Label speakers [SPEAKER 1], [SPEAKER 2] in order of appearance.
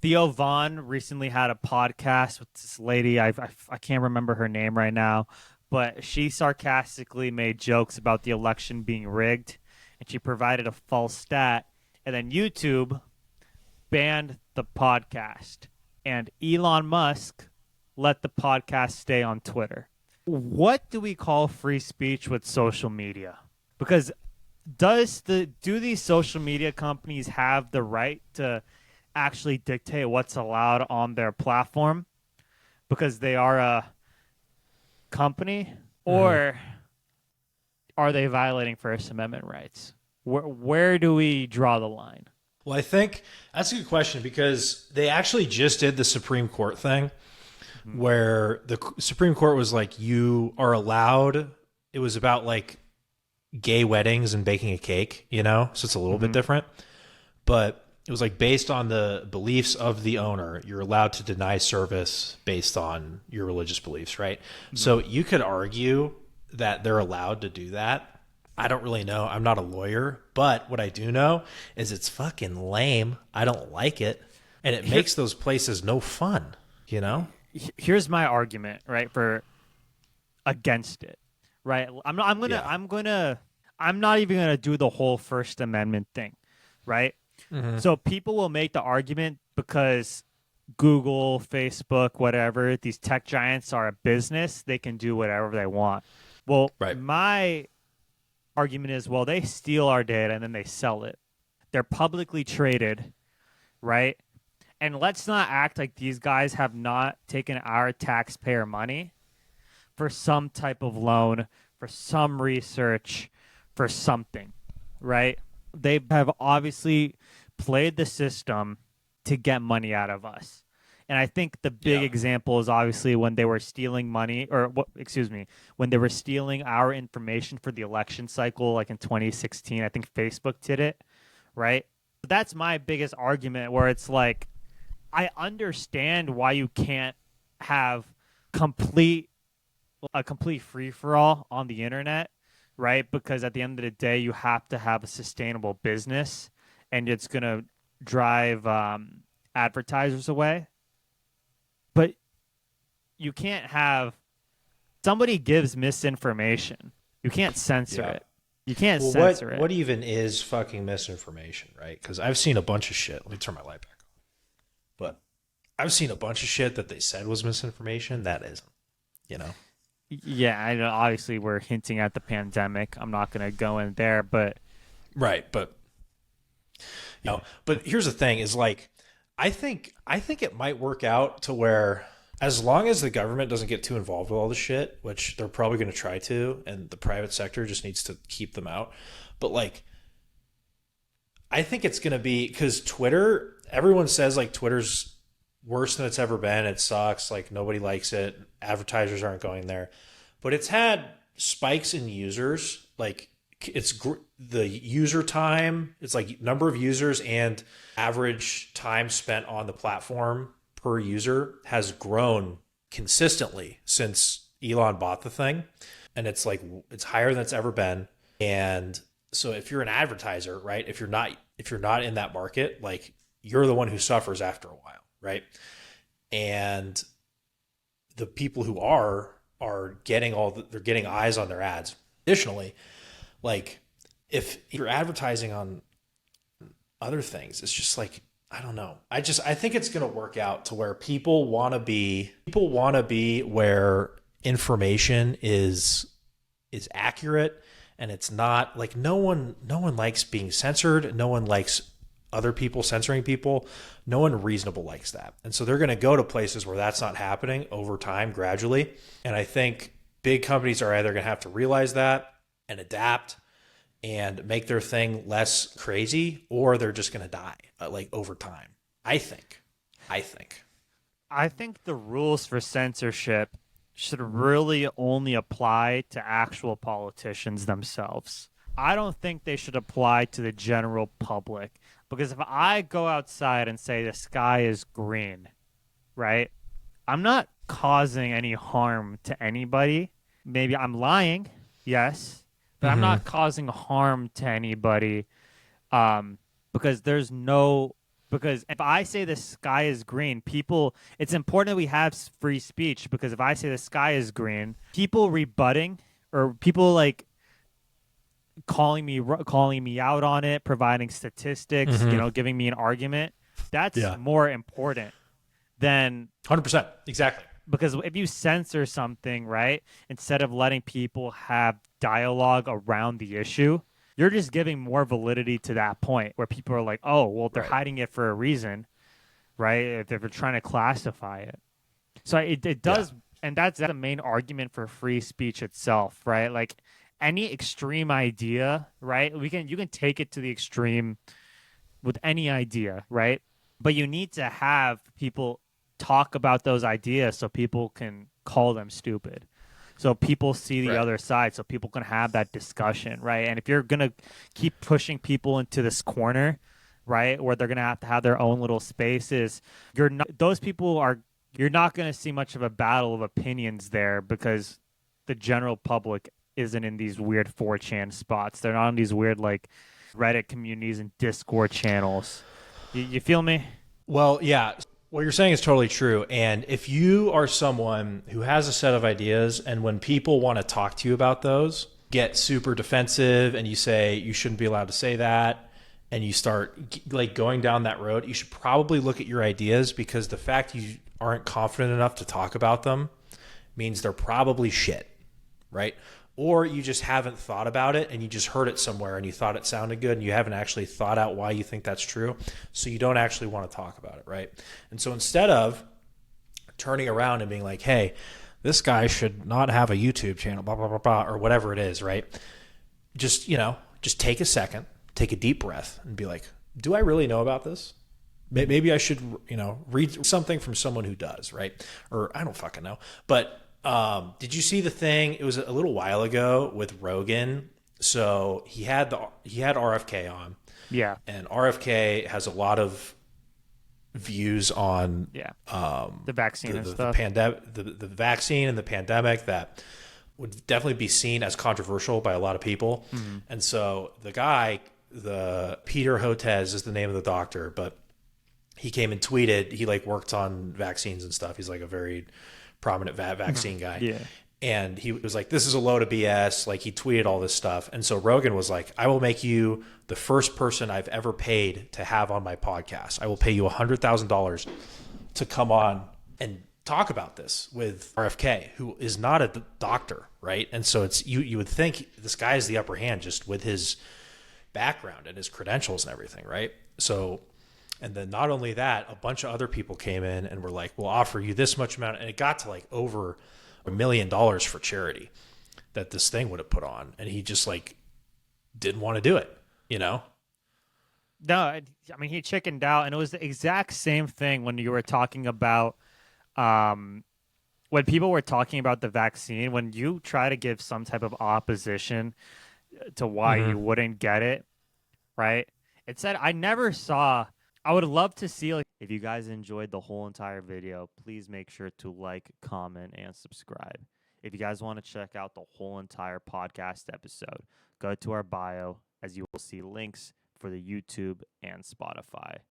[SPEAKER 1] Theo Von recently had a podcast with this lady. I can't remember her name right now, but she sarcastically made jokes about the election being rigged, and she provided a false stat. And then YouTube banned the podcast, and Elon Musk let the podcast stay on Twitter. What do we call free speech with social media? Because do these social media companies have the right to actually dictate what's allowed on their platform because they are a company,
[SPEAKER 2] Hmm.
[SPEAKER 1] or are they violating First Amendment rights? Where do we draw the line?
[SPEAKER 2] Well, I think that's a good question because they actually just did the Supreme Court thing
[SPEAKER 1] Mhm.
[SPEAKER 2] where the Supreme Court was like, you are allowed. It was about like gay weddings and baking a cake, you know? So it's a little bit
[SPEAKER 1] Mhm.
[SPEAKER 2] different. But it was like based on the beliefs of the owner, you're allowed to deny service based on your religious beliefs, right?
[SPEAKER 1] Mhm.
[SPEAKER 2] So you could argue that they're allowed to do that. I don't really know. I'm not a lawyer, but what I do know is it's fucking lame. I don't like it. And it
[SPEAKER 1] Here,
[SPEAKER 2] makes those places no fun, you know?
[SPEAKER 1] here's my argument, right, for against it. Right?
[SPEAKER 2] Yeah.
[SPEAKER 1] I'm not even gonna do the whole First Amendment thing, right?
[SPEAKER 2] Hmm.
[SPEAKER 1] So people will make the argument because Google, Facebook, whatever, these tech giants are a business, they can do whatever they want. Well,
[SPEAKER 2] Right.
[SPEAKER 1] my argument is, well, they steal our data and then they sell it. They're publicly traded, right? And let's not act like these guys have not taken our taxpayer money for some type of loan, for some research, for something, right? They have obviously played the system to get money out of us. And I think the big
[SPEAKER 2] Yeah.
[SPEAKER 1] example is obviously when they were stealing money, or what, excuse me, when they were stealing our information for the election cycle, like in 2016. I think Facebook did it, right? That's my biggest argument where it's like, I understand why you can't have complete a complete free for all on the internet, right? Because at the end of the day, you have to have a sustainable business, and it's gonna drive advertisers away. But you can't have somebody gives misinformation. You can't censor
[SPEAKER 2] Yeah.
[SPEAKER 1] it. You can't
[SPEAKER 2] Well,
[SPEAKER 1] censor
[SPEAKER 2] what
[SPEAKER 1] it.
[SPEAKER 2] even is fucking misinformation, right? Because I've seen a bunch of shit. Let me turn my light back on. But I've seen a bunch of shit that they said was misinformation that isn't, you know?
[SPEAKER 1] Yeah, I know. Obviously, we're hinting at the pandemic. I'm not gonna go in there, but
[SPEAKER 2] Right. But but here's the thing: is like, I think it might work out to where as long as the government doesn't get too involved with all the shit, which they're probably going to try to, and the private sector just needs to keep them out. But like, I think it's going to be because Twitter. Everyone says like Twitter's worse than it's ever been. It sucks. Like nobody likes it. Advertisers aren't going there, but it's had spikes in users. Like the user time. It's like number of users and average time spent on the platform per user has grown consistently since Elon bought the thing, and it's like it's higher than it's ever been. And so if you're an advertiser, right, if you're not in that market, like you're the one who suffers after a while, right? And the people who are getting they're getting eyes on their ads. Additionally, like if you're advertising on other things, it's just like I don't know. I think it's going to work out to where people want to be where information is accurate, and it's not like no one likes being censored, no one likes other people censoring people, no one reasonable likes that. And so they're going to go to places where that's not happening over time gradually. And I think big companies are either going to have to realize that and adapt and make their thing less crazy, or they're just going to die like over time. I think.
[SPEAKER 1] I think the rules for censorship should really only apply to actual politicians themselves. I don't think they should apply to the general public because if I go outside and say the sky is green, right? I'm not causing any harm to anybody. Maybe I'm lying, yes, but I'm
[SPEAKER 2] Mm-hmm.
[SPEAKER 1] not causing harm to anybody because there's no Because if I say the sky is green, people, it's important that we have free speech because if I say the sky is green, people rebutting or people like calling me out on it, providing statistics,
[SPEAKER 2] Mm-hmm.
[SPEAKER 1] giving me an argument, that's
[SPEAKER 2] Yeah.
[SPEAKER 1] more important than
[SPEAKER 2] 100%. Exactly.
[SPEAKER 1] because if you censor something, right, instead of letting people have dialogue around the issue, you're just giving more validity to that point where people are like, oh, well, they're
[SPEAKER 2] Right.
[SPEAKER 1] hiding it for a reason, right? If they're trying to classify it. So it
[SPEAKER 2] Yeah.
[SPEAKER 1] does, and that's the main argument for free speech itself, right? Like any extreme idea, right? You can take it to the extreme with any idea, right? But you need to have people talk about those ideas so people can call them stupid. So people see the
[SPEAKER 2] Right.
[SPEAKER 1] other side, so people can have that discussion, right? And if you're gonna keep pushing people into this corner, right, where they're gonna have to have their own little spaces, you're not those people are you're not gonna see much of a battle of opinions there because the general public isn't in these weird 4chan spots. They're not in these weird like Reddit communities and Discord channels. You feel me?
[SPEAKER 2] Well, yeah. What you're saying is totally true. And if you are someone who has a set of ideas and when people want to talk to you about those, get super defensive and you say you shouldn't be allowed to say that and you start like going down that road, you should probably look at your ideas because the fact you aren't confident enough to talk about them means they're probably shit, right? Or you just haven't thought about it and you just heard it somewhere and you thought it sounded good and you haven't actually thought out why you think that's true. So you don't actually want to talk about it, right? And so instead of turning around and being like, hey, this guy should not have a YouTube channel, blah, blah, blah, blah, or whatever it is, right? Just, just take a second, take a deep breath and be like, do I really know about this? Maybe I should, read something from someone who does, right? Or I don't fucking know. But did you see the thing? It was a little while ago with Rogan. So he had RFK on,
[SPEAKER 1] Yeah,
[SPEAKER 2] and RFK has a lot of views on
[SPEAKER 1] yeah. The vaccine and
[SPEAKER 2] the
[SPEAKER 1] stuff.
[SPEAKER 2] pandemic, the vaccine and the pandemic that would definitely be seen as controversial by a lot of people.
[SPEAKER 1] Mm-hmm.
[SPEAKER 2] And so the guy, the Peter Hotez is the name of the doctor, but he came and tweeted. He like worked on vaccines and stuff. He's like a very prominent vaccine guy.
[SPEAKER 1] Yeah.
[SPEAKER 2] And he was like, this is a load of BS. Like he tweeted all this stuff. And so Rogan was like, I will make you the first person I've ever paid to have on my podcast. I will pay you $100,000 to come on and talk about this with RFK, who is not a doctor, right? And so it's you would think this guy has the upper hand just with his background and his credentials and everything, right? So, and then not only that, a bunch of other people came in and were like, we'll offer you this much amount. And it got to like over $1 million for charity that this thing would have put on. And he just like didn't want to do it, you know?
[SPEAKER 1] No, I mean he chickened out, and it was the exact same thing when you were talking about, when people were talking about the vaccine. When you try to give some type of opposition to why
[SPEAKER 2] Mm-hmm.
[SPEAKER 1] you wouldn't get it, right? It said I never saw. I would love to see like if you guys enjoyed the whole entire video, please make sure to like, comment, and subscribe. If you guys want to check out the whole entire podcast episode, go to our bio as you will see links for the YouTube and Spotify.